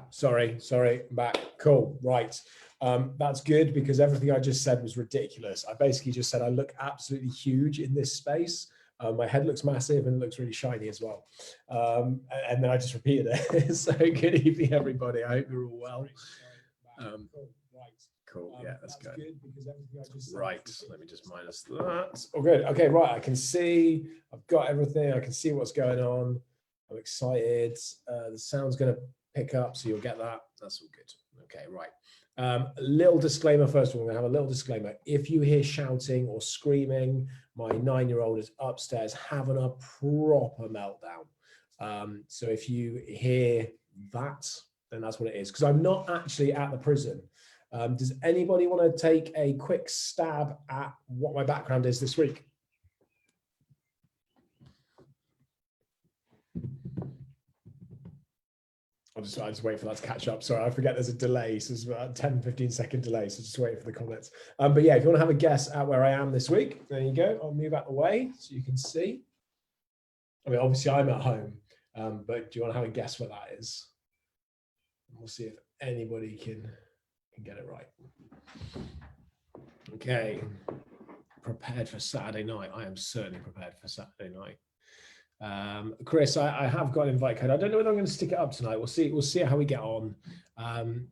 Sorry, I'm back. Cool, right. That's good because everything I just said was ridiculous. I basically just said I look absolutely huge in this space. My head looks massive and looks really shiny as well. And then I just repeated it. So good evening, everybody. I hope you're all well. Cool, yeah, that's good. Right, let me just minus that. Oh, good. Okay, right, I can see, I've got everything. I can see what's going on. I'm excited. The sound's going to pick up, so you'll get that. That's all good. Okay, right. A little disclaimer first of all. I'm going to have a little disclaimer. If you hear shouting or screaming, my 9-year-old is upstairs having a proper meltdown. So if you hear that, then that's what it is. Because I'm not actually at the prison. Does anybody want to take a quick stab at what my background is this week? I'll just wait for that to catch up. Sorry, I forget there's a delay. So it's about 10-15 second delay. So just wait for the comments. But yeah, if you want to have a guess at where I am this week, there you go. I'll move out the way so you can see. I mean, obviously I'm at home, but do you want to have a guess what that is? We'll see if anybody can get it right. Okay, prepared for Saturday night. I am certainly prepared for Saturday night. Chris, I have got an invite code. I don't know whether I'm going to stick it up tonight. We'll see how we get on.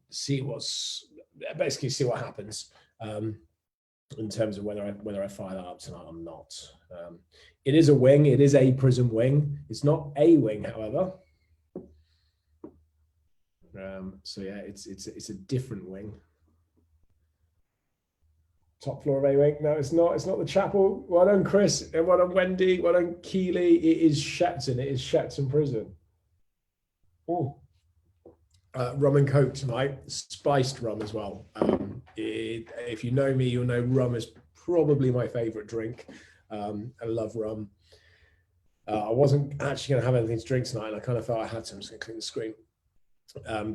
See what happens in terms of whether I fire that up tonight or not. It is a wing. It is a prison wing. It's not a wing, however. So yeah, it's a different wing. Top floor of a wing. No, it's not. It's not the chapel. Well done, Chris, and well done, Wendy. Well done, Keeley. It is Shepton. It is Shepton Prison. Oh, rum and coke tonight. Spiced rum as well. If you know me, you'll know rum is probably my favorite drink. I love rum. I wasn't actually going to have anything to drink tonight, and I kind of felt I had to. I'm just going to clean the screen.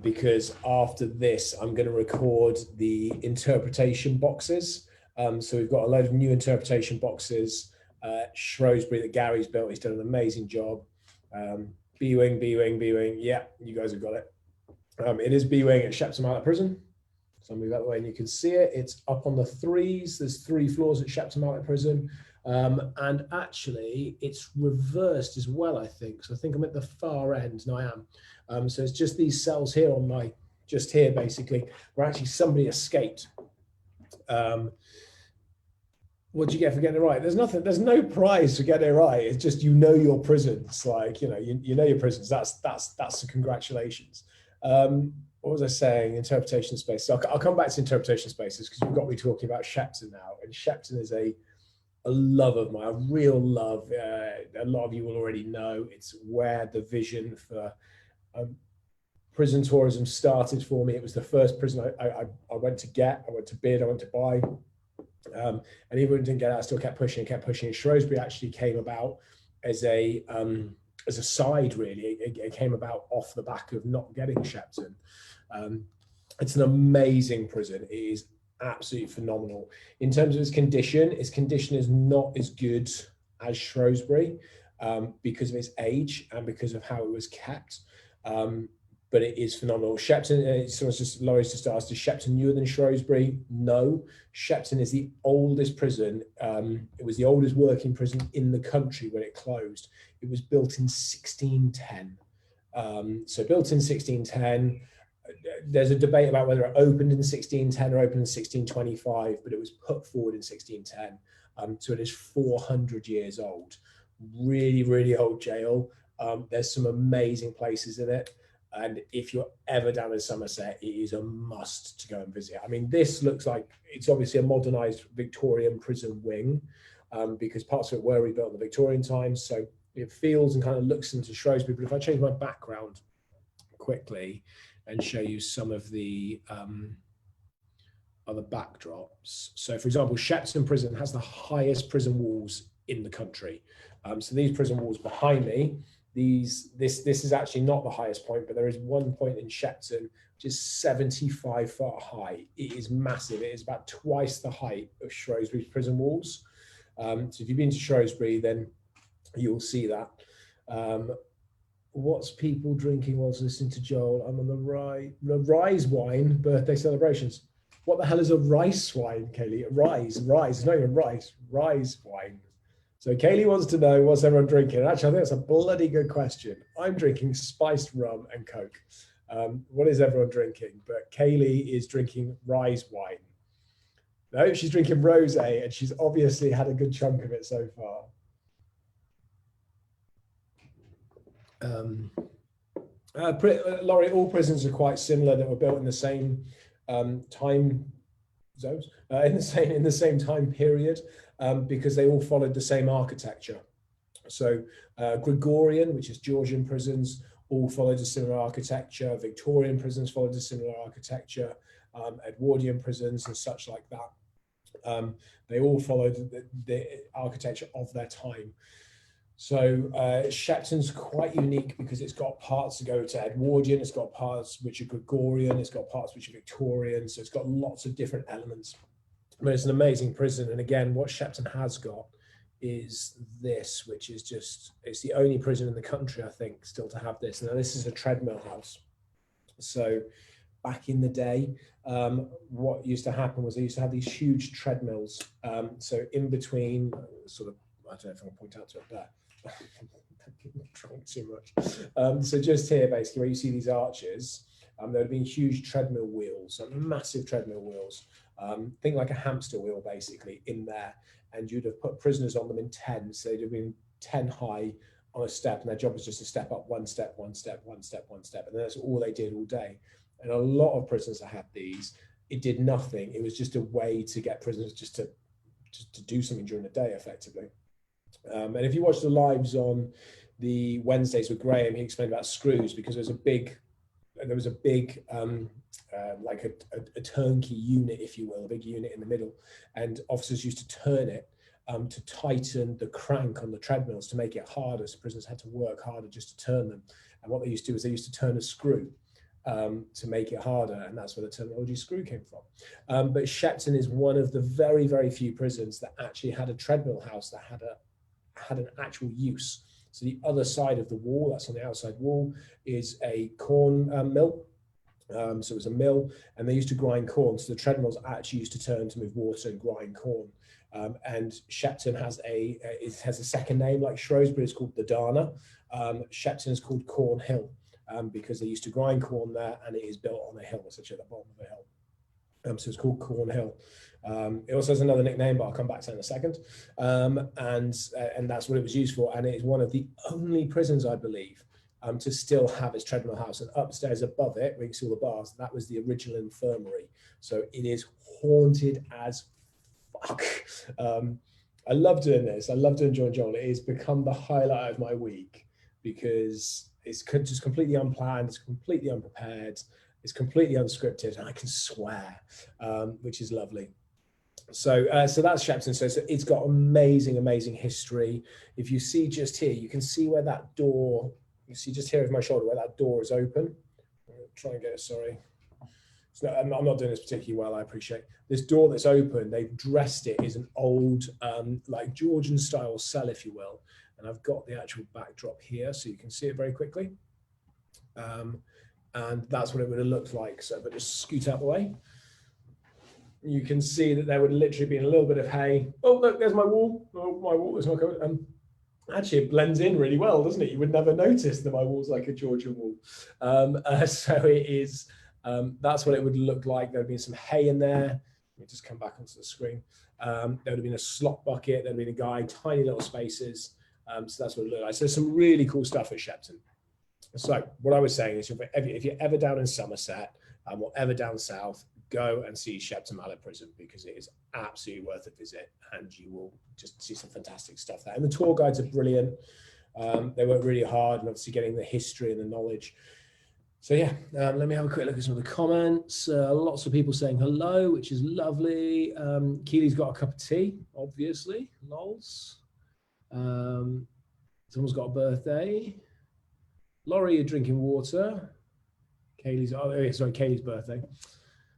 Because after this, I'm going to record the interpretation boxes. So we've got a load of new interpretation boxes. Shrewsbury that Gary's built. He's done an amazing job. B-Wing. Yeah, you guys have got it. It is B-Wing at Shepton Prison. So I'll move that way and you can see it. It's up on the 3s. There's 3 floors at Shepton Prison. And actually it's reversed as well, I think. So I think I'm at the far end. No, I am. So it's just these cells here on my, just here basically, where actually somebody escaped. What do you get for getting it right? There's nothing, there's no prize for getting it right. It's just, you know, your prisons, like, you know your prisons. That's the congratulations. What was I saying? Interpretation space. So I'll come back to interpretation spaces because you've got me talking about Shepton now. And Shepton is a love of mine, a real love. A lot of you will already know it's where the vision for prison tourism started for me. It was the first prison I went to get, I went to bid, I went to buy. And even when I didn't get it, I still kept pushing. And Shrewsbury actually came about as a side, really. It came about off the back of not getting Shepton. It's an amazing prison. It is absolutely phenomenal. In terms of its condition is not as good as Shrewsbury because of its age and because of how it was kept. But it is phenomenal. Shepton, someone's just, Laurie's just asked, is Shepton newer than Shrewsbury? No. Shepton is the oldest prison. It was the oldest working prison in the country when it closed. It was built in 1610. So built in 1610. There's a debate about whether it opened in 1610 or opened in 1625, but it was put forward in 1610. So it is 400 years old. Really, really old jail. There's some amazing places in it. And if you're ever down in Somerset, it is a must to go and visit. I mean, this looks like it's obviously a modernized Victorian prison wing because parts of it were rebuilt in the Victorian times. So it feels and kind of looks into Shrewsbury. But if I change my background quickly and show you some of the other backdrops. So for example, Shepton Prison has the highest prison walls in the country. So these prison walls behind me, this is actually not the highest point, but there is one point in Shepton which is 75 foot high. It is massive. It is about twice the height of Shrewsbury's prison walls. So if you've been to Shrewsbury, then you'll see that. What's people drinking whilst listening to Joel? I'm on the Rise wine birthday celebrations. What the hell is a rice wine, Kaylee? Rise, it's not even rice, rise wine. So Kaylee wants to know what's everyone drinking. Actually, I think that's a bloody good question. I'm drinking spiced rum and Coke. What is everyone drinking? But Kaylee is drinking Rise wine. No, she's drinking rosé, and she's obviously had a good chunk of it so far. Laurie, all prisons are quite similar. That were built in the same time zones, in the same time period, because they all followed the same architecture. So Gregorian, which is Georgian prisons, all followed a similar architecture. Victorian prisons followed a similar architecture. Edwardian prisons and such like that. They all followed the architecture of their time. So Shepton's quite unique because it's got parts that go to Edwardian, it's got parts which are Gregorian, it's got parts which are Victorian, so it's got lots of different elements. But it's an amazing prison. And again, what Shepton has got is this, which is just, it's the only prison in the country, I think, still to have this. Now, this is a treadmill house. So back in the day, what used to happen was they used to have these huge treadmills. So in between, sort of, I don't know if I can point out to it there. Drunk too much. So just here, basically, where you see these arches, there would have been huge treadmill wheels, so massive treadmill wheels. Think like a hamster wheel, basically, in there. And you'd have put prisoners on them in 10. So they'd have been 10 high on a step, and their job was just to step up one step, one step, one step, one step. And that's all they did all day. And a lot of prisoners that had these, it did nothing. It was just a way to get prisoners just to do something during the day, effectively. And if you watch the lives on the Wednesdays with Graham, he explained about screws, because there was a big like a turnkey unit, if you will, a big unit in the middle, and officers used to turn it to tighten the crank on the treadmills to make it harder. So prisoners had to work harder just to turn them. And what they used to do is they used to turn a screw to make it harder, and that's where the terminology screw came from. But Shepton is one of the very, very few prisons that actually had a treadmill house that had an actual use. So the other side of the wall, that's on the outside wall, is a corn mill. So it was a mill, and they used to grind corn. So the treadmills actually used to turn to move water and grind corn. And Shepton has a second name, like Shrewsbury is called the Dana. Shepton is called Corn Hill, because they used to grind corn there, and it is built on a hill, essentially at the bottom of a hill. So it's called Corn Hill. It also has another nickname, but I'll come back to that in a second. And that's what it was used for. And it is one of the only prisons, I believe, to still have its treadmill house. And upstairs above it, where you can see all the bars, that was the original infirmary. So it is haunted as fuck. I love doing this. I love doing JoinJoel. It has become the highlight of my week because it's just completely unplanned. It's completely unprepared. It's completely unscripted, and I can swear, which is lovely. So that's Shepton. So it's got amazing, amazing history. If you see just here, you can see where that door, you see just here over my shoulder where that door is open. I'm going to try and get it, sorry. I'm not doing this particularly well, I appreciate. This door that's open, they've dressed it as an old, like Georgian style cell, if you will. And I've got the actual backdrop here, so you can see it very quickly. And that's what it would have looked like. So if I just scoot out the way, you can see that there would literally be a little bit of hay. Oh, look, there's my wall. Oh, my wall is not going. Actually, it blends in really well, doesn't it? You would never notice that my wall's like a Georgian wall. So it is, that's what it would look like. There would be some hay in there. Let me just come back onto the screen. There would have been a slop bucket. There would have been a guy, tiny little spaces. So that's what it looked like. So there's some really cool stuff at Shepton. So what I was saying is, if you're ever down in Somerset or ever down south, go and see Shepton Mallet Prison, because it is absolutely worth a visit, and you will just see some fantastic stuff there. And the tour guides are brilliant. They work really hard, and obviously getting the history and the knowledge. So yeah, let me have a quick look at some of the comments. Lots of people saying hello, which is lovely. Keely's got a cup of tea, obviously. Lols. Someone's got a birthday. Laurie, you're drinking water. Kaylee's birthday.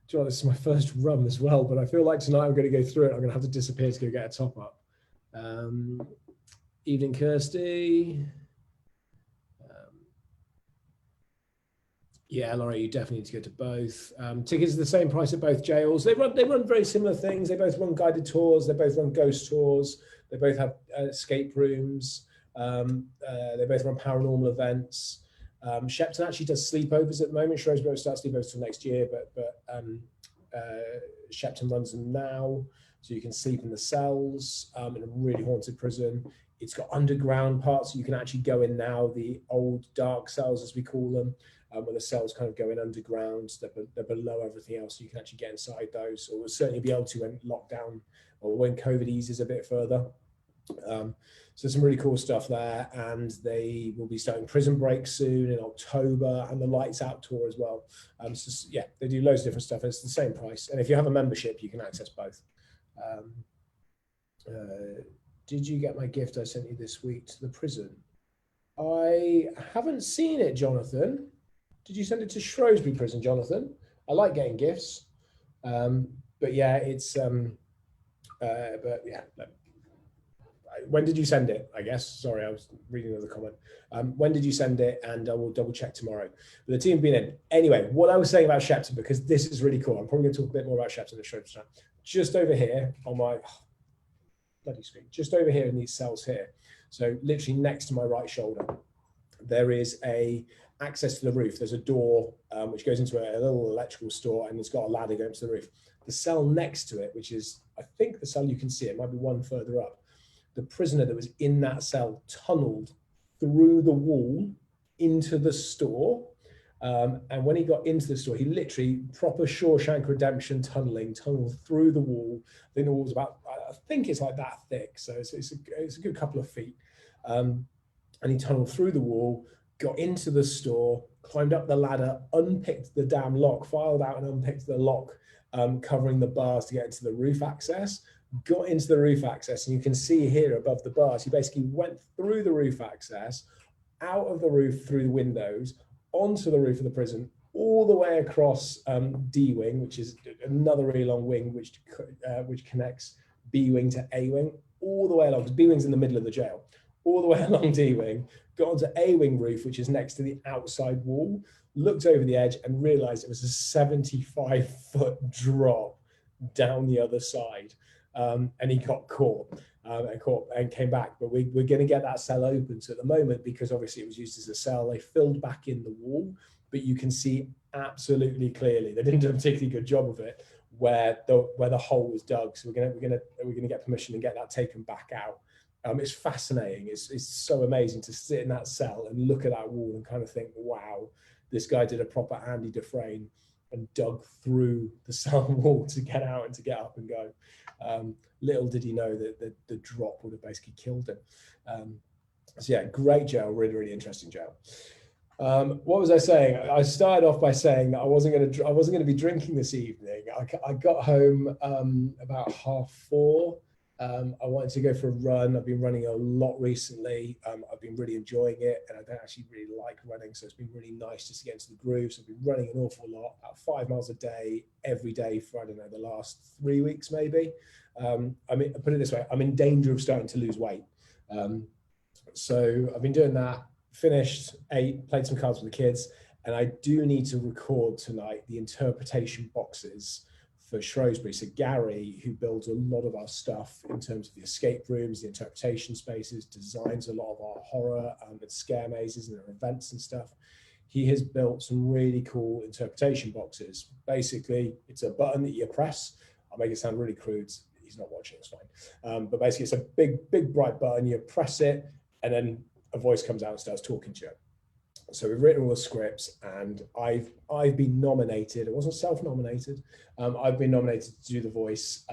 Do you know, this is my first rum as well, but I feel like tonight I'm going to go through it. I'm going to have to disappear to go get a top up. Evening, Kirsty. Yeah, Laurie, you definitely need to go to both. Tickets are the same price at both jails. They run very similar things. They both run guided tours. They both run ghost tours. They both have escape rooms. They both run paranormal events. Shepton actually does sleepovers at the moment. Shrewsbury won't start sleepovers till next year, but Shepton runs them now, so you can sleep in the cells in a really haunted prison. It's got underground parts, so you can actually go in now, the old dark cells, as we call them, where the cells kind of go in underground. They're below everything else, so you can actually get inside those, or we'll certainly be able to when lockdown or when COVID eases a bit further. So some really cool stuff there, and they will be starting Prison Break soon in October, and the Lights Out tour as well. So yeah, they do loads of different stuff. It's the same price, and if you have a membership, you can access both. Did you get my gift I sent you this week to the prison? I haven't seen it, Jonathan. Did you send it to Shrewsbury Prison, Jonathan? I like getting gifts, but yeah, it's but yeah. When did you send it? I guess. Sorry, I was reading another comment. When did you send it? And I will double check tomorrow. But the team have been in. Anyway, what I was saying about Shepton, because this is really cool. I'm probably going to talk a bit more about Shepton at Shrewsbury. Just over here on my bloody screen, just over here in these cells here. So literally next to my right shoulder, there is a access to the roof. There's a door which goes into a little electrical store, and it's got a ladder going to the roof. The cell next to it, which is, I think the cell you can see, it might be one further up. The prisoner that was in that cell tunneled through the wall into the store. And when he got into the store, he literally, proper Shawshank Redemption tunneled through the wall. I think the wall's about, I think it's like that thick. So it's a good couple of feet. And he tunneled through the wall, got into the store, climbed up the ladder, unpicked the damn lock, filed out and unpicked the lock, covering the bars to get into the roof access, got into the roof access. And you can see here above the bars, he basically went through the roof access, out of the roof through the windows, onto the roof of the prison, all the way across D wing, which is another really long wing, which connects B wing to A wing, all the way along, because B wing's in the middle of the jail, all the way along D wing, got onto A wing roof, which is next to the outside wall, looked over the edge and realized it was a 75-foot drop down the other side. And he got caught and came back. But we're going to get that cell open. So at the moment, because obviously it was used as a cell, they filled back in the wall, but you can see absolutely clearly, they didn't do a particularly good job of it, where the hole was dug. So we're gonna get permission and get that taken back out. It's fascinating. It's so amazing to sit in that cell and look at that wall and kind of think, wow, this guy did a proper Andy Dufresne and dug through the cell wall to get out and to get up and go. Little did he know that the drop would have basically killed him. So yeah, great jail, really, really interesting jail. What was I saying? I started off by saying that I wasn't going to be drinking this evening. I got home about 4:30. I wanted to go for a run. I've been running a lot recently. I've been really enjoying it, and I don't actually really like running, so it's been really nice just to get into the groove. So I've been running an awful lot, about 5 miles a day, every day for, I don't know, the last 3 weeks maybe. I mean, put it this way, I'm in danger of starting to lose weight. So I've been doing that, finished, ate, played some cards with the kids, and I do need to record tonight the interpretation boxes for Shrewsbury. So Gary, who builds a lot of our stuff in terms of the escape rooms, the interpretation spaces, designs a lot of our horror and scare mazes and their events and stuff. He has built some really cool interpretation boxes. Basically, it's a button that you press. I'll make it sound really crude. He's not watching, it's fine. But basically, it's a big bright button. You press it, and then a voice comes out and starts talking to you. So we've written all the scripts, and I've been nominated. It wasn't self-nominated. I've been nominated to do the voice,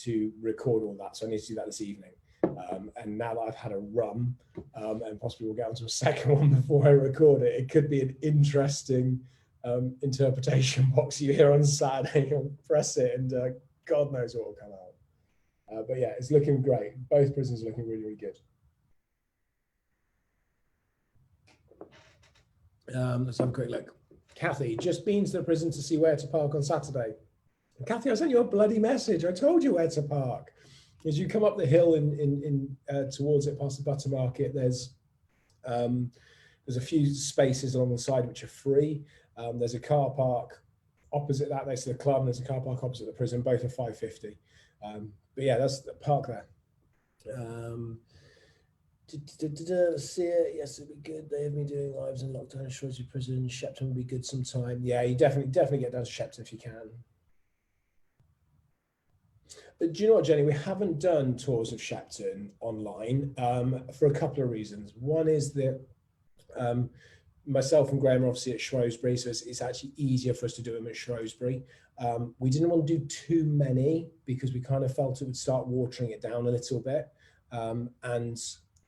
to record all that. So I need to do that this evening. And now that I've had a rum, and possibly we'll get onto a second one before I record it, it could be an interesting interpretation box you hear on Saturday. You'll press it, and God knows what will come out. But yeah, it's looking great. Both prisons are looking really, really good. Let's have a quick look. Kathy, just been to the prison to see where to park on Saturday. Kathy, I sent you a bloody message. I told you where to park. As you come up the hill towards it, past the butter market, there's a few spaces along the side which are free. There's a car park opposite that, next to the club, and there's a car park opposite the prison, both are 550. But yeah, that's the park there. See it. Yes, it'd be good. They have been doing lives in lockdown in Shrewsbury Prison. Shepton would be good sometime. Yeah, you definitely get down to Shepton if you can. But do you know what, Jenny? We haven't done tours of Shepton online for a couple of reasons. One is that myself and Graham are obviously at Shrewsbury, so it's actually easier for us to do them at Shrewsbury. We didn't want to do too many because we kind of felt it would start watering it down a little bit. And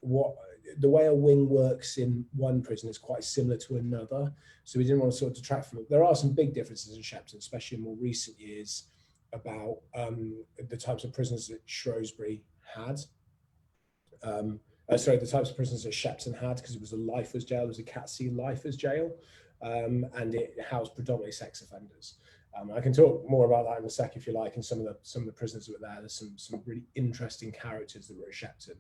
the way a wing works in one prison is quite similar to another, so we didn't want to sort of detract from it. There are some big differences in Shepton, especially in more recent years, about the types of prisons that Shrewsbury had. The types of prisons that Shepton had, because it was a lifers jail, it was a Cat C lifers jail, and it housed predominantly sex offenders. I can talk more about that in a sec if you like, and some of the prisoners that were there. There's some really interesting characters that were at Shepton.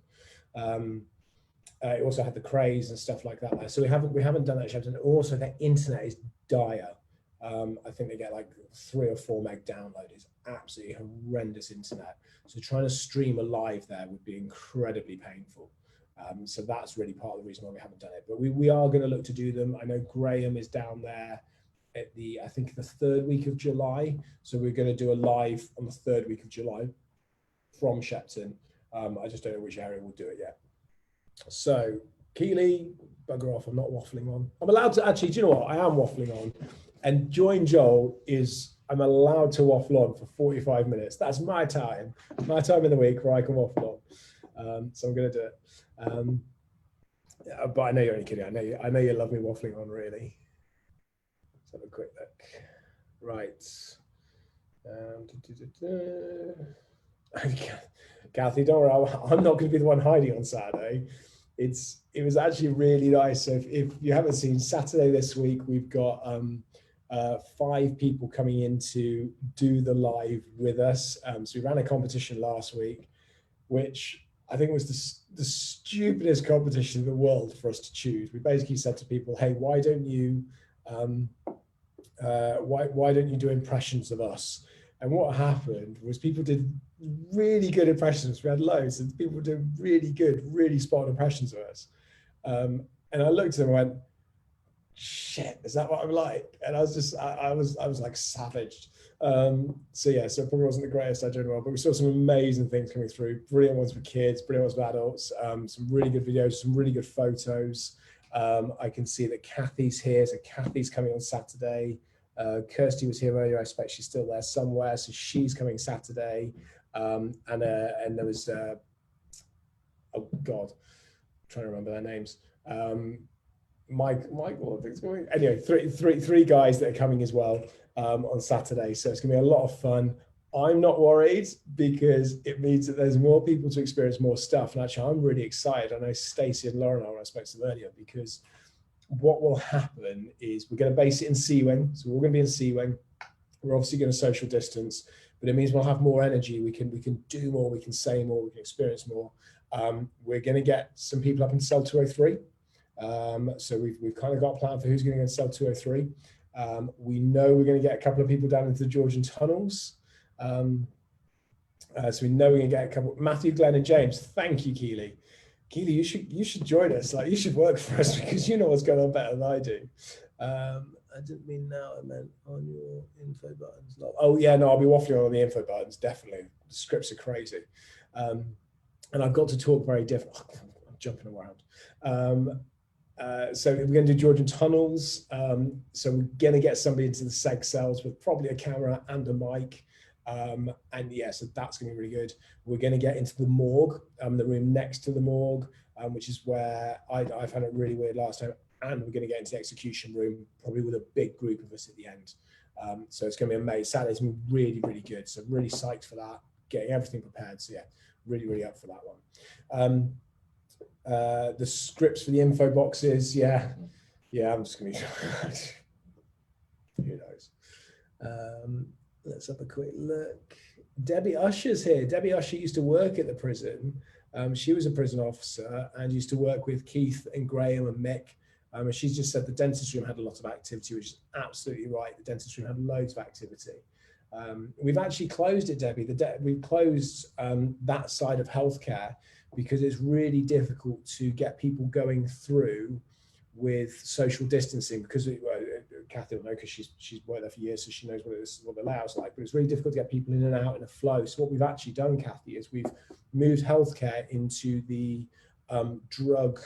It also had the craze and stuff like that there. So we haven't done that at Shepton. Also, their internet is dire. I think they get like 3 or 4 meg download. It's absolutely horrendous internet. So trying to stream a live there would be incredibly painful. So that's really part of the reason why we haven't done it. But we are going to look to do them. I know Graham is down there at I think the 3rd week of July. So we're going to do a live on the 3rd week of July from Shepton. I just don't know which area we'll do it yet. So Keely, bugger off, I'm not waffling on. I'm allowed to, actually, do you know what? I am waffling on. And JoinJoel is, I'm allowed to waffle on for 45 minutes. That's my time in the week where I can waffle on. So I'm going to do it. But I know you're only kidding. I know you love me waffling on, really. Let's have a quick look. Right. Kathy, don't worry, I'm not going to be the one hiding on Saturday. It was actually really nice. So if you haven't seen, Saturday this week, we've got 5 people coming in to do the live with us. So we ran a competition last week, which I think was the stupidest competition in the world for us to choose. We basically said to people, hey, why don't you do impressions of us? And what happened was people did really good impressions. We had loads, and people did really good, really spot on impressions of us. And I looked at them and went, shit, is that what I'm like? And I was like savaged. So yeah, so it probably wasn't the greatest at JoinJoel, but we saw some amazing things coming through. Brilliant ones for kids, brilliant ones for adults, some really good videos, some really good photos. I can see that Kathy's here, so Kathy's coming on Saturday. Kirsty was here earlier, I expect she's still there somewhere, so she's coming Saturday. And there was, oh God, I'm trying to remember their names. Michael, I think it's going. Anyway, three guys that are coming as well on Saturday. So it's going to be a lot of fun. I'm not worried because it means that there's more people to experience more stuff. And actually, I'm really excited. I know Stacey and Lauren are, I spoke to them earlier, because what will happen is we're going to base it in C-Wing. So we're all going to be in C-Wing. We're obviously going to social distance, but it means we'll have more energy. We can do more. We can say more. We can experience more. We're going to get some people up in cell 203. So we've kind of got a plan for who's going to go to cell 203. We know we're going to get a couple of people down into the Georgian tunnels. So we know we're going to get a couple. Matthew, Glenn, and James. Thank you, Keely. Keely, you should join us. Like, you should work for us because you know what's going on better than I do. I didn't mean now. I meant on your info buttons. Oh yeah, no, I'll be waffling on the info buttons. Definitely, the scripts are crazy, and I've got to talk very different. Oh, I'm jumping around. So we're going to do Georgian tunnels. So we're going to get somebody into the seg cells with probably a camera and a mic. And yeah, so that's going to be really good. We're going to get into the morgue, the room next to the morgue, which is where I found it really weird last time. And we're going to get into the execution room, probably with a big group of us at the end. So it's going to be amazing. Saturday's been really, really good. So I'm really psyched for that, getting everything prepared. So yeah, really, really up for that one. The scripts for the info boxes, yeah, I'm just going to be, who knows. Let's have a quick look. Debbie Usher's here. Debbie Usher used to work at the prison. She was a prison officer and used to work with Keith and Graham and Mick And she's just said the dentist room had a lot of activity, which is absolutely right. The dentist room had loads of activity. We've actually closed it, Debbie. We've closed that side of healthcare because it's really difficult to get people going through with social distancing, because Kathy will know, because she's worked there for years, so she knows what the layout's like. But it's really difficult to get people in and out in a flow. So what we've actually done, Kathy, is we've moved healthcare into the drug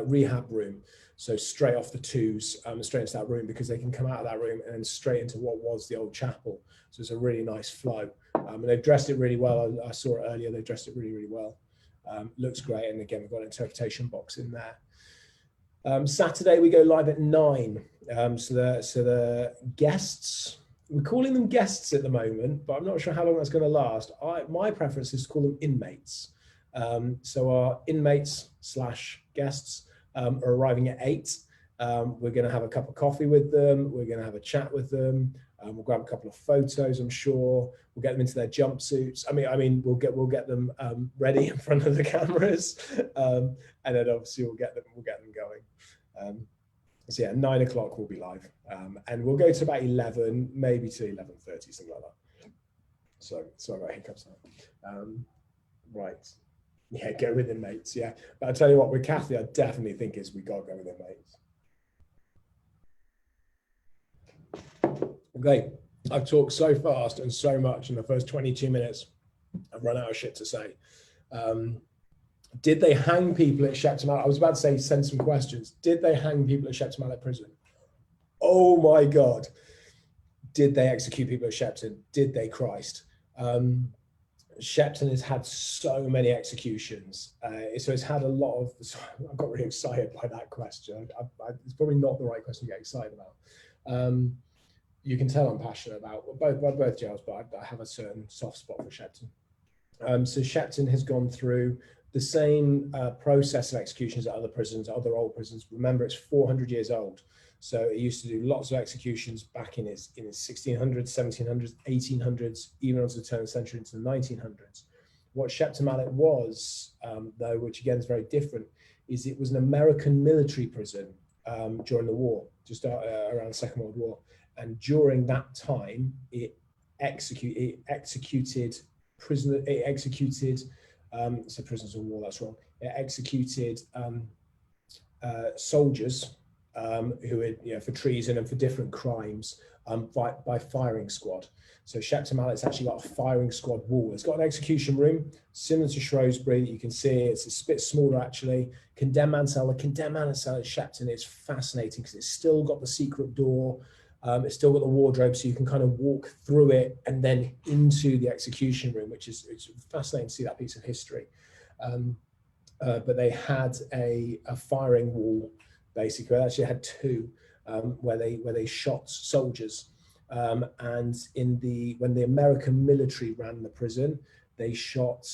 rehab room. So straight off the twos, straight into that room, because they can come out of that room and then straight into what was the old chapel. So it's a really nice flow. And they've dressed it really well. I saw it earlier. They dressed it really, really well. Looks great. And again, we've got an interpretation box in there. Saturday, we go live at 9. So the guests, we're calling them guests at the moment, but I'm not sure how long that's going to last. My preference is to call them inmates. So our inmates / guests are arriving at 8. We're going to have a cup of coffee with them. We're going to have a chat with them. We'll grab a couple of photos, I'm sure. We'll get them into their jumpsuits. I mean, we'll get them ready in front of the cameras, and then obviously we'll get them going. So yeah, 9 o'clock we'll be live, and we'll go to about 11, maybe to 11:30, something like that. So sorry about hiccups now. Right. Yeah, go with inmates. Yeah, but I tell you what, with Kathy, I definitely think we got to go with inmates. Okay, I've talked so fast and so much in the first 22 minutes. I've run out of shit to say. Did they hang people at Shepton Mallet? I was about to say send some questions. Did they hang people at Shepton Mallet Prison? Oh my God. Did they execute people at Shepton? Did they, Christ? Shepton has had so many executions. So it's had a lot of, I got really excited by that question. It's probably not the right question to get excited about. You can tell I'm passionate about both jails, but I have a certain soft spot for Shepton. So Shepton has gone through the same process of executions at other prisons, other old prisons. Remember, it's 400 years old. So it used to do lots of executions back in its 1600s, 1700s, 1800s, even onto the turn of the century into the 1900s. What Shepton Mallet was, though, which again is very different, is it was an American military prison during the war, just around the Second World War. And during that time, it executed prisoners of war, that's wrong. It executed soldiers who had, for treason and for different crimes by firing squad. So Shepton Mallet's actually got a firing squad wall. It's got an execution room similar to Shrewsbury that you can see. It's a bit smaller actually. Condemned man cell. The condemned man cell at Shepton is fascinating because it's still got the secret door. It's still got the wardrobe, so you can kind of walk through it and then into the execution room, which is it's fascinating to see that piece of history. But they had a firing wall. Basically, they actually had 2 where they shot soldiers. And when the American military ran the prison, they shot,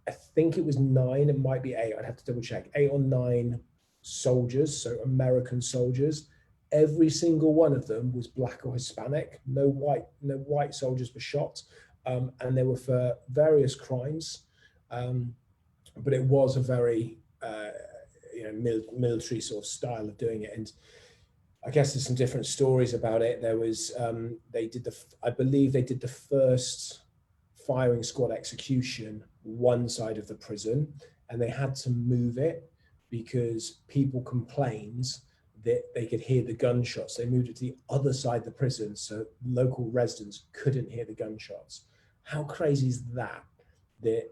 I think it was 9, it might be 8, I'd have to double check, 8 or 9 soldiers, so American soldiers. Every single one of them was black or Hispanic. No white soldiers were shot, and they were for various crimes. But it was a very military sort of style of doing it, and I guess there's some different stories about it. There was I believe they did the first firing squad execution one side of the prison, and they had to move it because people complained that they could hear the gunshots. They moved it to the other side of the prison so local residents couldn't hear the gunshots. How crazy is that? That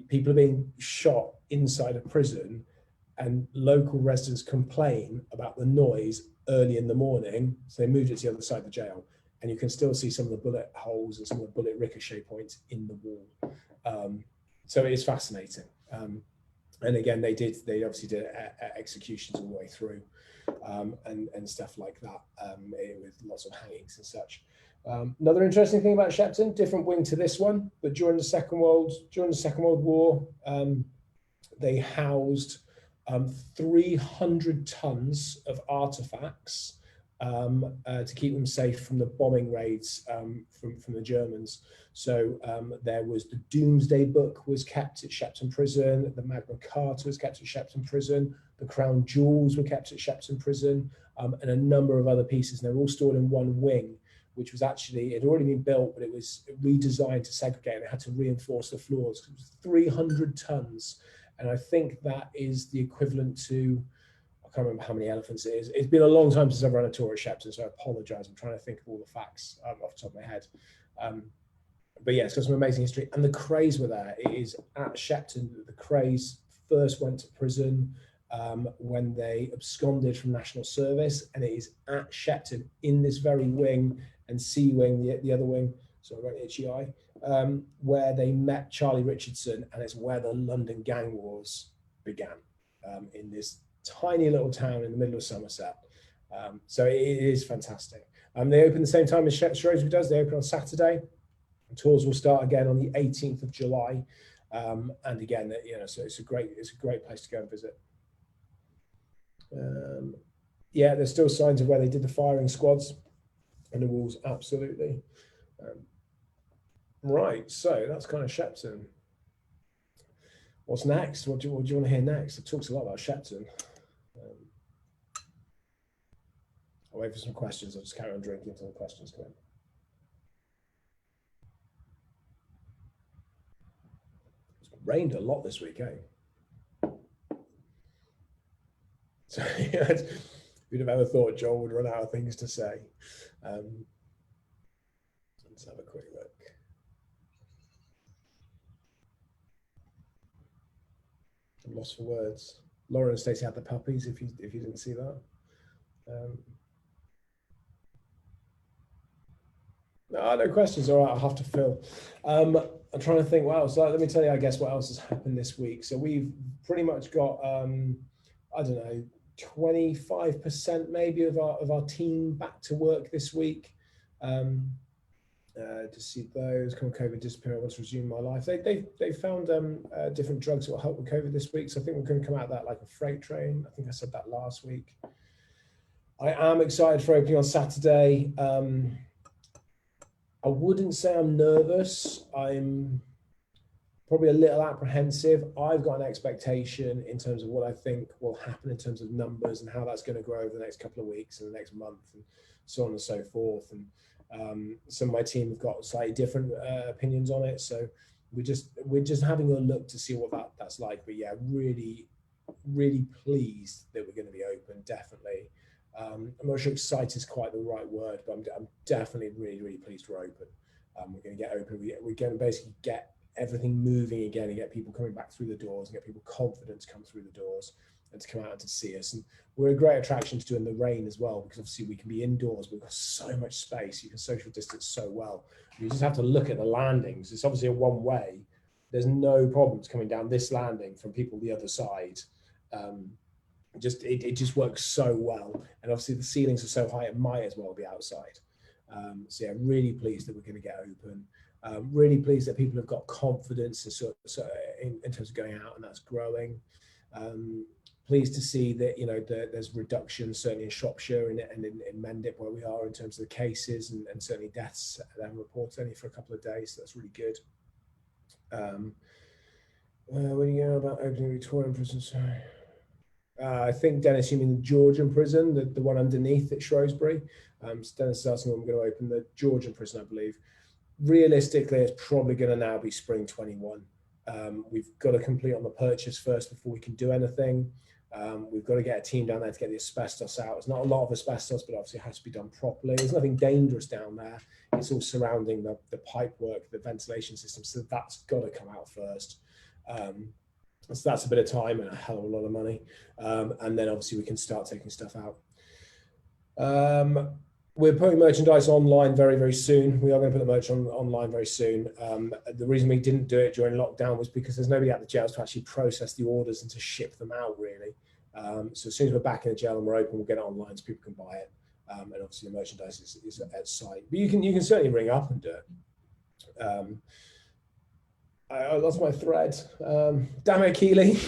people are being shot inside a prison and local residents complain about the noise early in the morning, so they moved it to the other side of the jail, and you can still see some of the bullet holes and some of the bullet ricochet points in the wall. So it is fascinating. And again, they obviously did executions all the way through, and stuff like that, with lots of hangings and such. Another interesting thing about Shepton, different wing to this one, but during the Second World War, they housed 300 tons of artifacts to keep them safe from the bombing raids from the Germans. So there was the Doomsday Book was kept at Shepton Prison, the Magna Carta was kept at Shepton Prison, the Crown Jewels were kept at Shepton Prison, and a number of other pieces. And they were all stored in one wing, which was actually, it had already been built, but it was redesigned to segregate, and it had to reinforce the floors. It was 300 tons. And I think that is the equivalent to, I can't remember how many elephants it is. It's been a long time since I've run a tour at Shepton, so I apologize. I'm trying to think of all the facts off the top of my head. But yeah, it's got some amazing history. And the Krays were there. It is at Shepton that the Krays first went to prison when they absconded from national service. And it is at Shepton in this very wing and C wing, the other wing, sorry, very itchy eye, where they met Charlie Richardson. And it's where the London gang wars began, in this tiny little town in the middle of Somerset. So it is fantastic. They open the same time as Shrewsbury does. They open on Saturday. Tours will start again on the 18th of July, and again, so it's a great place to go and visit. Yeah, there's still signs of where they did the firing squads and the walls, absolutely. Right, so that's kind of Shepton. What's next? What do you want to hear next? It talks a lot about Shepton. I'll wait for some questions. I'll just carry on drinking until the questions come in. Rained a lot this week, eh? So who'd have ever thought Joel would run out of things to say? Let's have a quick look. I'm lost for words. Lauren and Stacey had the puppies, if you didn't see that. No questions. All right, I'll have to fill. I'm trying to think what else. Let me tell you, I guess, what else has happened this week. So we've pretty much got, I don't know, 25% maybe of our team back to work this week. To see those come COVID disappear, I want to resume my life. They found different drugs that will help with COVID this week. So I think we're going to come out of that like a freight train. I think I said that last week. I am excited for opening on Saturday. I wouldn't say I'm nervous. I'm probably a little apprehensive. I've got an expectation in terms of what I think will happen in terms of numbers and how that's going to grow over the next couple of weeks and the next month and so on and so forth. And some of my team have got slightly different opinions on it. So we're just having a look to see what that's like. But yeah, really, really pleased that we're going to be open, definitely. I'm not sure excited is quite the right word, but I'm definitely really, really pleased we're open. We're going to get open. We're going to basically get everything moving again and get people coming back through the doors and get people confident to come through the doors and to come out and to see us. And we're a great attraction to do in the rain as well, because obviously we can be indoors. We've got so much space. You can social distance so well. You just have to look at the landings. It's obviously a one way. There's no problems coming down this landing from people the other side. It just works so well, and obviously the ceilings are so high it might as well be outside. So yeah, really pleased that we're going to get open. Really pleased that people have got confidence in terms of going out, and that's growing. Pleased to see that there's reduction certainly in Shropshire and in Mendip where we are in terms of the cases, and certainly deaths and reports only for a couple of days. So that's really good. When you go about opening Victorian prison, sorry. I think, Dennis, you mean the Georgian prison, the one underneath at Shrewsbury. So Dennis is asking when we're going to open the Georgian prison, I believe. Realistically, it's probably going to now be spring 21. We've got to complete on the purchase first before we can do anything. We've got to get a team down there to get the asbestos out. It's not a lot of asbestos, but obviously it has to be done properly. There's nothing dangerous down there. It's all surrounding the pipe work, the ventilation system. So that's got to come out first. So that's a bit of time and a hell of a lot of money. And then obviously we can start taking stuff out. We're putting merchandise online very, very soon. We are going to put the merch online very soon. The reason we didn't do it during lockdown was because there's nobody at the jails to actually process the orders and to ship them out, really. So as soon as we're back in the jail and we're open, we'll get it online so people can buy it. And obviously the merchandise is at site. But you can certainly ring up and do it. I lost my thread. Damn it, Keely.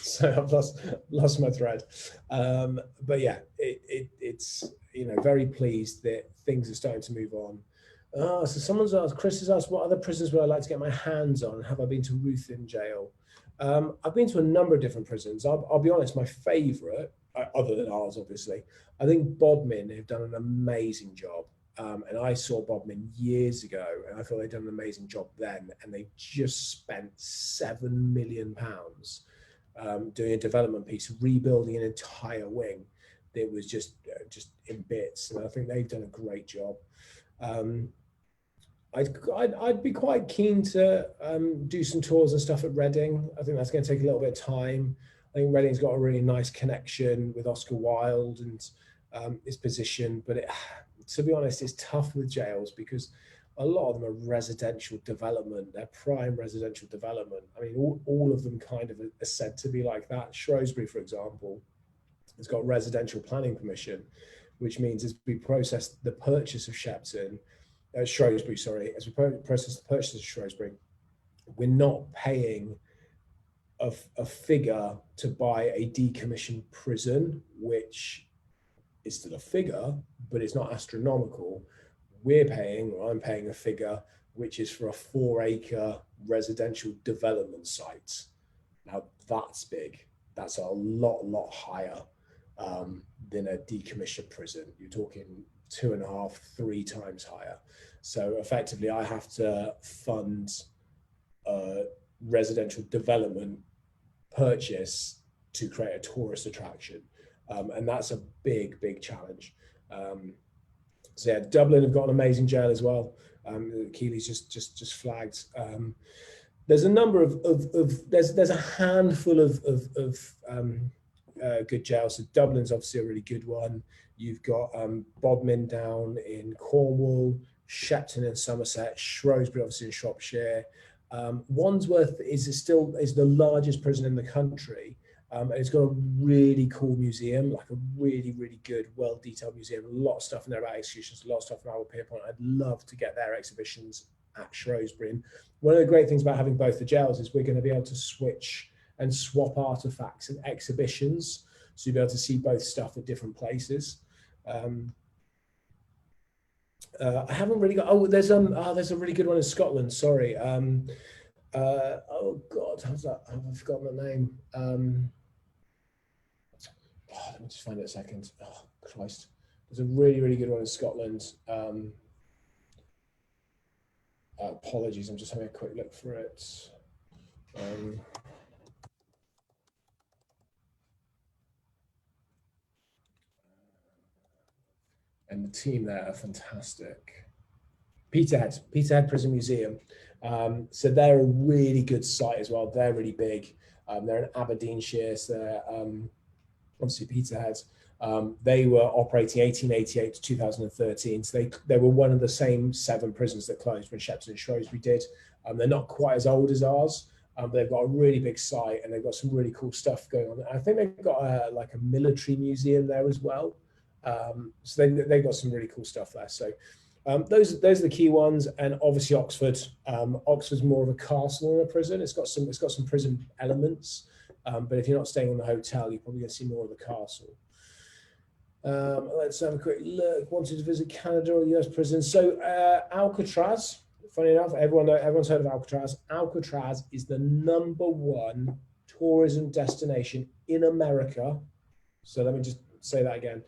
So I've lost my thread. But yeah, it's very pleased that things are starting to move on. So someone's asked, Chris has asked, what other prisons would I like to get my hands on? Have I been to Ruthin Jail? I've been to a number of different prisons. I'll be honest, my favourite, other than ours, obviously, I think Bodmin have done an amazing job. And I saw Bodmin years ago, and I thought they'd done an amazing job then. And they just spent £7 million doing a development piece, rebuilding an entire wing that was just in bits. And I think they've done a great job. I'd be quite keen to do some tours and stuff at Reading. I think that's going to take a little bit of time. I think Reading's got a really nice connection with Oscar Wilde and his position, but to be honest, it's tough with jails because a lot of them are residential development. They're prime residential development. I mean, all of them kind of are said to be like that. Shrewsbury, for example, has got residential planning permission, which means as we process the purchase of Shrewsbury, as we process the purchase of Shrewsbury, we're not paying a figure to buy a decommissioned prison, which is still a figure, but it's not astronomical. I'm paying a figure which is for a 4-acre residential development site. Now that's big. That's a lot higher than a decommissioned prison. You're talking 2.5, 3 times higher. So effectively, I have to fund a residential development purchase to create a tourist attraction. And that's a big challenge. So yeah, Dublin have got an amazing jail as well. Keely's just flagged. There's a number of there's a handful of good jails. So Dublin's obviously a really good one. You've got Bodmin down in Cornwall, Shepton in Somerset, Shrewsbury obviously in Shropshire. Wandsworth is the largest prison in the country. And it's got a really cool museum, like a really good, well-detailed museum. A lot of stuff in there about executions, a lot of stuff from Howard Pierpont. I'd love to get their exhibitions at Shrewsbury. And one of the great things about having both the jails is we're going to be able to switch and swap artifacts and exhibitions. So you'll be able to see both stuff at different places. I haven't really got. There's a really good one in Scotland. Sorry. Oh God, how's that? I've forgotten the name. Let me just find it a second. Oh Christ, there's a really good one in Scotland. Apologies, I'm just having a quick look for it. And the team there are fantastic. Peterhead Prison Museum. So they're a really good site as well. They're really big. They're in Aberdeenshire, so they're obviously Peterhead. They were operating 1888 to 2013. So they were one of the same 7 prisons that closed when Shepton and Shrewsbury did. They're not quite as old as ours. But they've got a really big site and they've got some really cool stuff going on. I think they've got a military museum there as well. So they've got some really cool stuff there. So those are the key ones, and obviously Oxford. Oxford's more of a castle than a prison. It's got some prison elements, but if you're not staying in the hotel, you're probably going to see more of the castle. Let's have a quick look. Wanted to visit Canada or US prison. So Alcatraz. Funny enough, everyone's heard of Alcatraz. Alcatraz is the #1 tourism destination in America. So let me just say that again.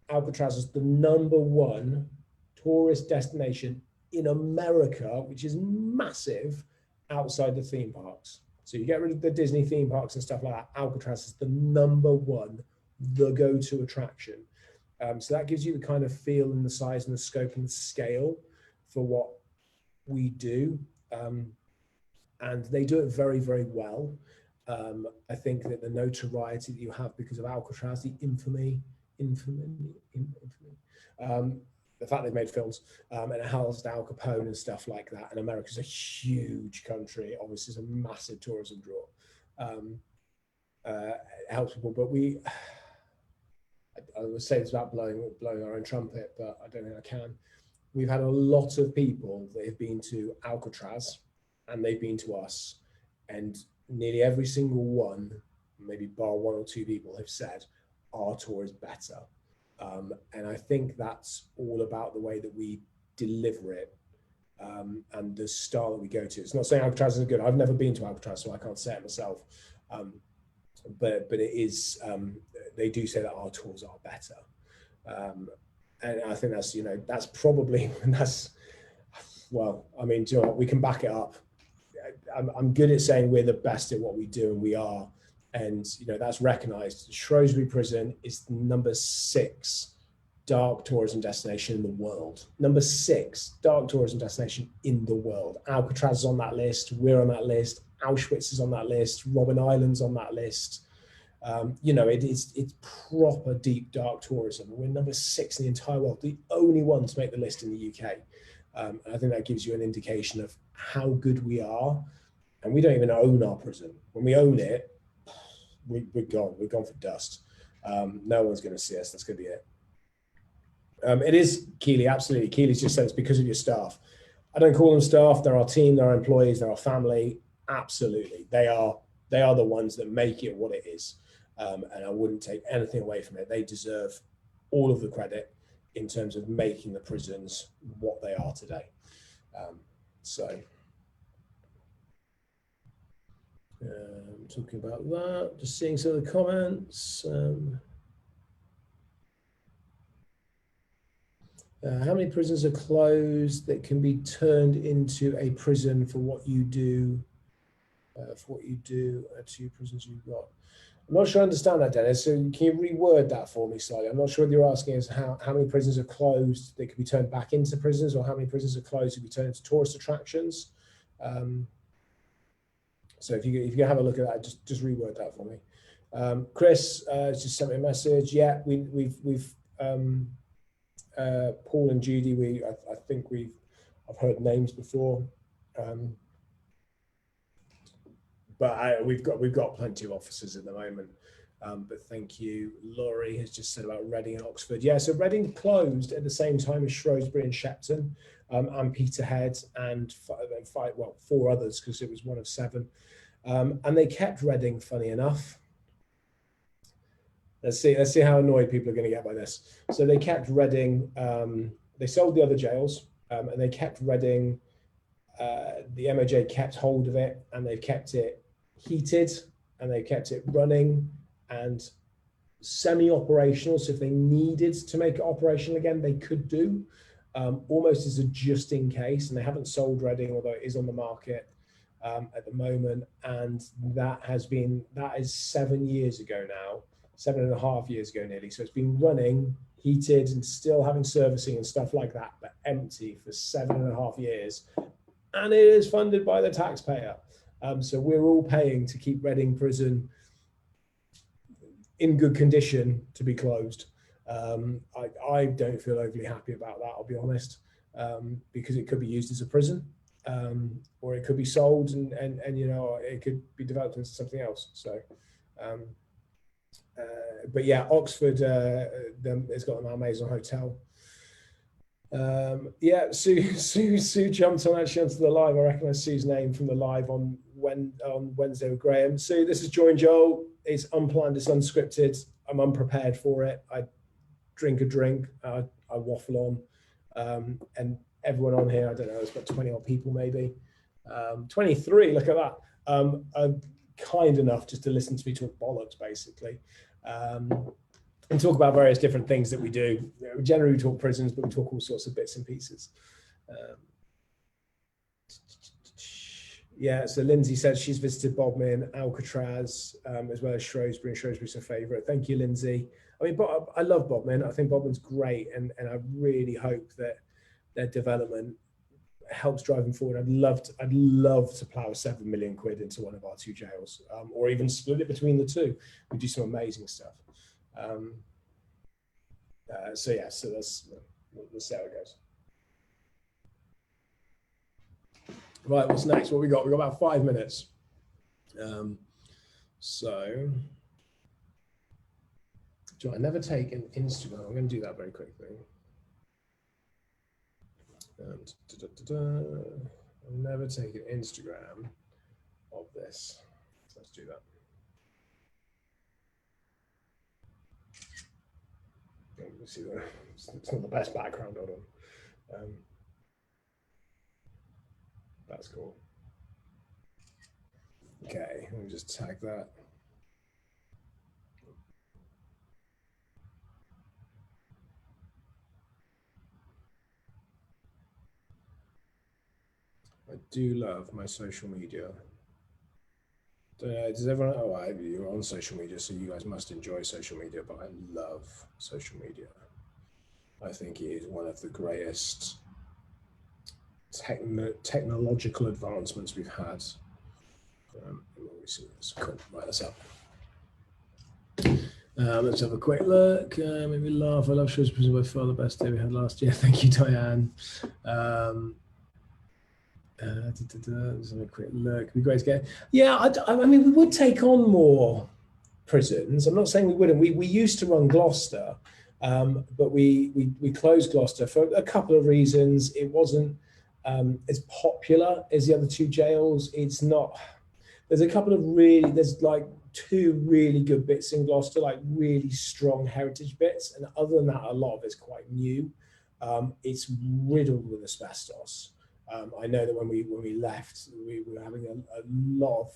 Alcatraz is the #1 tourist destination in America, which is massive outside the theme parks. So you get rid of the Disney theme parks and stuff like that. Alcatraz is the #1, the go-to attraction. So that gives you the kind of feel and the size and the scope and the scale for what we do. And they do it very well. I think that the notoriety that you have because of Alcatraz, the infamy, the fact they've made films, and it housed Al Capone and stuff like that. And America's a huge country. Obviously, it's a massive tourism draw. It helps people, but I would say it's about blowing our own trumpet, but I don't think I can. We've had a lot of people that have been to Alcatraz and they've been to us, and nearly every single one, maybe bar one or two people, have said our tour is better. And I think that's all about the way that we deliver it, and the style that we go to. It's not saying Alcatraz is good. I've never been to Alcatraz, so I can't say it myself. But it is, they do say that our tours are better. And I think that's, that's probably, well, I mean, do you know what? We can back it up. I'm good at saying we're the best at what we do, and we are. And, that's recognized. Shrewsbury Prison is the number 6 dark tourism destination in the world. Number 6 dark tourism destination in the world. Alcatraz is on that list. We're on that list. Auschwitz is on that list. Robben Island's on that list. It's proper deep dark tourism. We're number 6 in the entire world, the only one to make the list in the UK. And I think that gives you an indication of how good we are. And we don't even own our prison. When we own it, we're gone. We're gone for dust. No one's going to see us. That's going to be it. It is Keeley, absolutely. Keeley's just said it's because of your staff. I don't call them staff. They're our team. They're our employees. They're our family. Absolutely, they are the ones that make it what it is. And I wouldn't take anything away from it. They deserve all of the credit in terms of making the prisons what they are today. Talking about that, just seeing some of the comments. How many prisons are closed that can be turned into a prison for what you do? 2 prisons you've got. I'm not sure I understand that, Dennis. So can you reword that for me slightly? I'm not sure what you're asking is how many prisons are closed that could be turned back into prisons, or how many prisons are closed that could be turned into tourist attractions. So if you can have a look at that, just reword that for me. Chris just sent me a message. Yeah, we've Paul and Judy. I think I've heard names before. But we've got plenty of officers at the moment. But thank you. Laurie has just said about Reading and Oxford. Yeah, so Reading closed at the same time as Shrewsbury and Shepton, and Peterhead, and 4 others, because it was one of 7. And they kept Reading, funny enough. Let's see how annoyed people are going to get by this. So they kept Reading. They sold the other jails, and they kept Reading. The MOJ kept hold of it, and they've kept it heated, and they kept it running and semi-operational. So if they needed to make it operational again, they could do, almost as a just in case. And they haven't sold Reading, although it is on the market at the moment. And that is 7 years ago now, 7.5 years ago nearly. So it's been running, heated, and still having servicing and stuff like that, but empty for 7.5 years. And it is funded by the taxpayer. So we're all paying to keep Reading Prison in good condition to be closed. I don't feel overly happy about that, I'll be honest, because it could be used as a prison, or it could be sold, and it could be developed into something else. So, but yeah, Oxford has got an amazing hotel. Yeah, Sue jumped on actually onto the live. I recognise Sue's name from the live on Wednesday with Graham. Sue, this is JoinJoel. It's unplanned, it's unscripted. I'm unprepared for it. I drink a drink, I waffle on, and everyone on here, I don't know, it's got 20 odd people maybe, 23. Look at that. Are kind enough just to listen to me talk bollocks, basically. And talk about various different things that we do. Generally, we talk prisons, but we talk all sorts of bits and pieces. Yeah, so Lindsay said she's visited Bodmin, Alcatraz, as well as Shrewsbury, and Shrewsbury's her favourite. Thank you, Lindsay. I mean, I love Bodmin. I think Bodmin's great, and I really hope that their development helps drive them forward. I'd love to plough 7 million quid into one of our 2 jails, or even split it between the 2. We do some amazing stuff. So let's see how it goes. Right, what's next? What we got? We got about 5 minutes. So, I never take an Instagram. I'm going to do that very quickly. I've never taken Instagram of this. So let's do that. You see that it's not the best background. Hold on. That's cool. Okay, let me just tag that. I do love my social media. Does everyone? Oh, you're on social media, so you guys must enjoy social media. But I love social media. I think it is one of the greatest technological advancements we've had. Let me see this. Cool. Right, that's up. Let's have a quick look. Maybe laugh. I love shows by far the best day we had last year. Thank you, Diane. Let's have a quick look. It'd be great to get. Yeah, I mean, we would take on more prisons. I'm not saying we wouldn't. We used to run Gloucester, but we closed Gloucester for a couple of reasons. It wasn't as popular as the other two jails. It's not. There's a couple of there's like two really good bits in Gloucester, like really strong heritage bits, and other than that, a lot of it's quite new. It's riddled with asbestos. I know that when we left, we were having a lot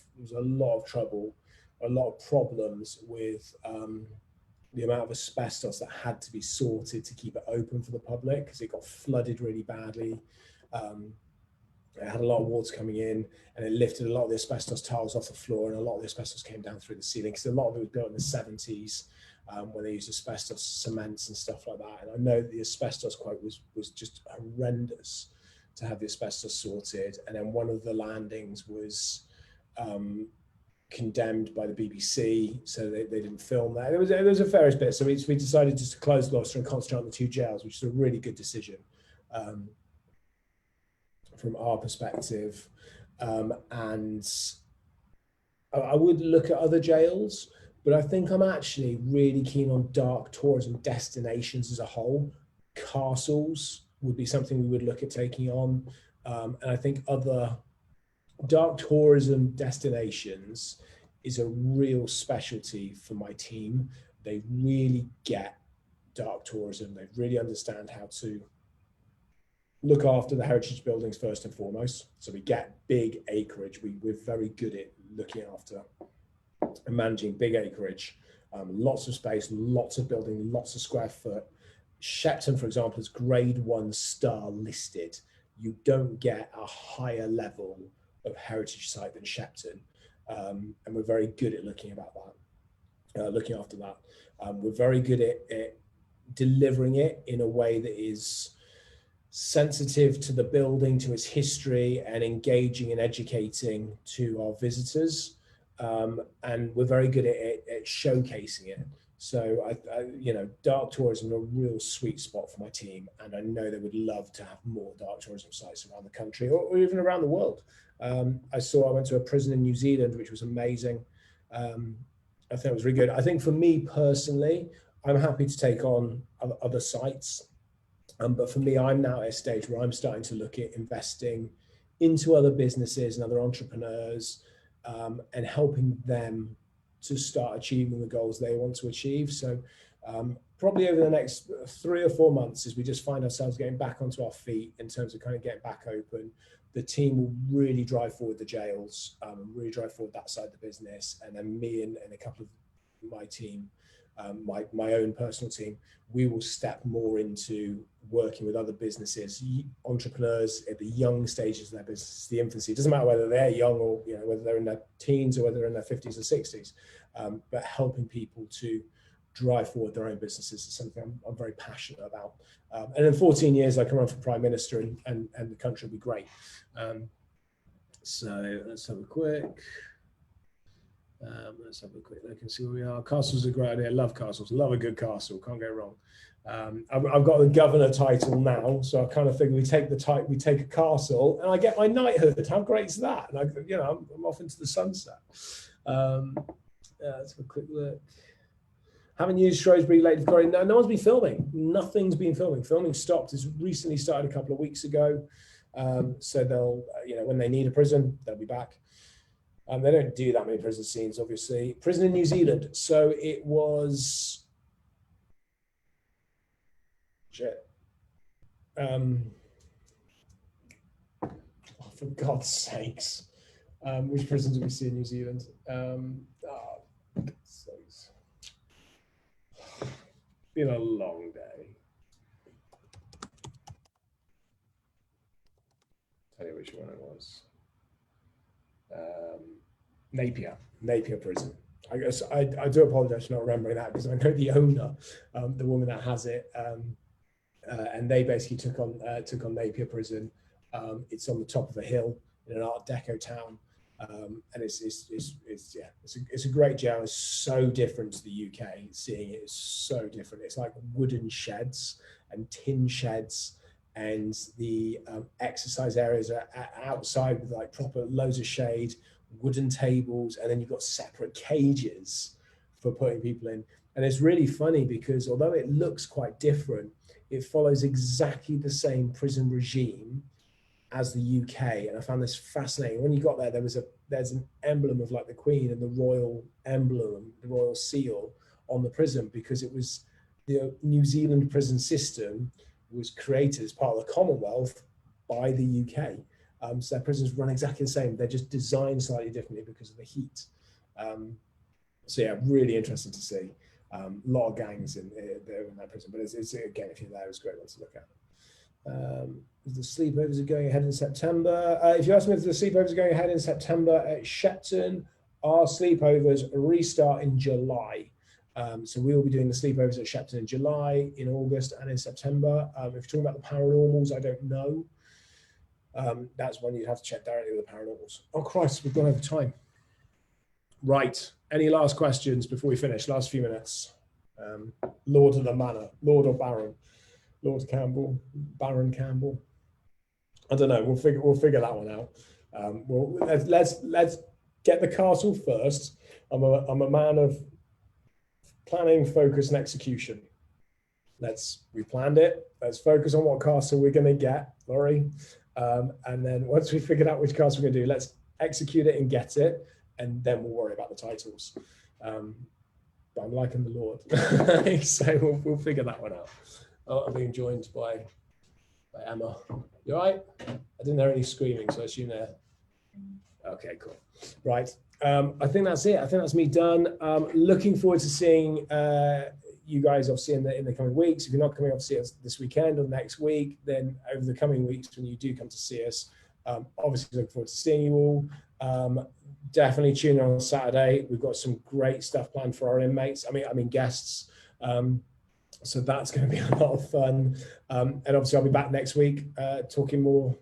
of trouble, a lot of problems with the amount of asbestos that had to be sorted to keep it open for the public because it got flooded really badly. It had a lot of water coming in, and it lifted a lot of the asbestos tiles off the floor, and a lot of the asbestos came down through the ceiling because a lot of it was built in the 70s when they used asbestos cements and stuff like that. And I know the asbestos quote was just horrendous to have the asbestos sorted. And then one of the landings was condemned by the BBC, so they didn't film that. There was a various bit. So we decided just to close Gloucester and concentrate on the two jails, which is a really good decision from our perspective. And I would look at other jails, but I think I'm actually really keen on dark tourism destinations as a whole. Castles would be something we would look at taking on. And I think other dark tourism destinations is a real specialty for my team. They really get dark tourism. They really understand how to look after the heritage buildings first and foremost. So we get big acreage. We're very good at looking after and managing big acreage, lots of space, lots of building, lots of square foot. Shepton, for example, is grade 1 star listed. You don't get a higher level of heritage site than Shepton. And we're very good at looking after that. We're very good at delivering it in a way that is sensitive to the building, to its history, and engaging and educating to our visitors. And we're very good at showcasing it. So dark tourism is a real sweet spot for my team, and I know they would love to have more dark tourism sites around the country or even around the world. I went to a prison in New Zealand, which was amazing. I think it was really good. I think for me personally, I'm happy to take on other sites. But for me, I'm now at a stage where I'm starting to look at investing into other businesses and other entrepreneurs and helping them to start achieving the goals they want to achieve. So probably over the next 3 or 4 months, as we just find ourselves getting back onto our feet in terms of kind of getting back open, the team will really drive forward the jails, really drive forward that side of the business. And then me and a couple of my team, my own personal team, we will step more into working with other businesses, entrepreneurs at the young stages of their business, the infancy. It doesn't matter whether they're young or whether they're in their teens or whether they're in their 50s or 60s, but helping people to drive forward their own businesses is something I'm very passionate about. And in 14 years, I can run for Prime Minister and the country will be great. So let's have a quick look and see where we are. Castles are great idea. I love castles. Love a good castle. Can't go wrong. I've got the governor title now, so I kind of figure we take a castle, and I get my knighthood. How great is that? And I'm off into the sunset. Let's have a quick look. Haven't used Shrewsbury Lake Victoria. No one's been filming. Nothing's been filming. Filming stopped. It's recently started a couple of weeks ago. So they'll, when they need a prison, they'll be back. They don't do that many prison scenes, obviously. Prison in New Zealand. So it was, for God's sakes, which prisons do we see in New Zealand? It's been a long day. Tell you which one it was. Napier Prison. I guess I do apologize for not remembering that, because I know the owner, the woman that has it, and they basically took on Napier Prison. It's on the top of a hill in an Art Deco town, and it's a great jail. It's so different to the UK. Seeing it is so different. It's like wooden sheds and tin sheds, and the exercise areas are outside with like proper loads of shade, wooden tables, and then you've got separate cages for putting people in. And it's really funny because although it looks quite different, it follows exactly the same prison regime as the UK. And I found this fascinating. When you got there, there's an emblem of like the Queen and the royal emblem, the royal seal on the prison, because it was the New Zealand prison system was created as part of the Commonwealth by the UK. So their prisons run exactly the same. They're just designed slightly differently because of the heat. So yeah, really interesting to see. A lot of gangs in that prison, but it's again, if you're there, it's a great one to look at. The sleepovers are going ahead in September. If you ask me if the sleepovers are going ahead in September at Shepton, our sleepovers restart in July. So we will be doing the sleepovers at Shepton in July, in August, and in September. If you're talking about the paranormals, I don't know. That's one you'd have to check directly with the paranormals. Oh Christ, we've gone over time. Right. Any last questions before we finish? Last few minutes. Lord of the Manor, Lord or Baron? Lord Campbell, Baron Campbell. I don't know. We'll figure that one out. Well, let's get the castle first. I'm a man of planning, focus, and execution. We planned it. Let's focus on what castle we're going to get, Laurie. And then once we figured out which castle we're going to do, let's execute it and get it, and then we'll worry about the titles. But I'm liking the Lord, so we'll figure that one out. I'm being joined by Emma. You all right? I didn't hear any screaming, so I assume they're okay. Cool. Right. I think that's it. I think that's me done. Looking forward to seeing you guys obviously in the coming weeks. If you're not coming up to see us this weekend or next week, then over the coming weeks when you do come to see us, obviously look forward to seeing you all. Definitely tune in on Saturday. We've got some great stuff planned for our inmates. I mean guests. So that's going to be a lot of fun. And obviously I'll be back next week talking more,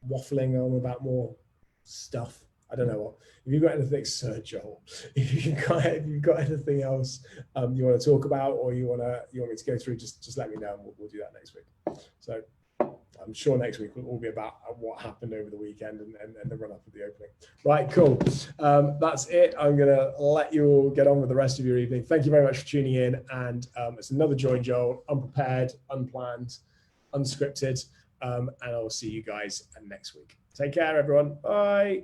waffling on about more stuff. I don't know what. If you've got anything, Sir Joel, if you've got anything else you want to talk about, or you want me to go through, just let me know, and we'll do that next week. So I'm sure next week will all be about what happened over the weekend and the run up of the opening. Right, cool. That's it. I'm going to let you all get on with the rest of your evening. Thank you very much for tuning in. And it's another JoinJoel, unprepared, unplanned, unscripted. And I'll see you guys next week. Take care, everyone. Bye.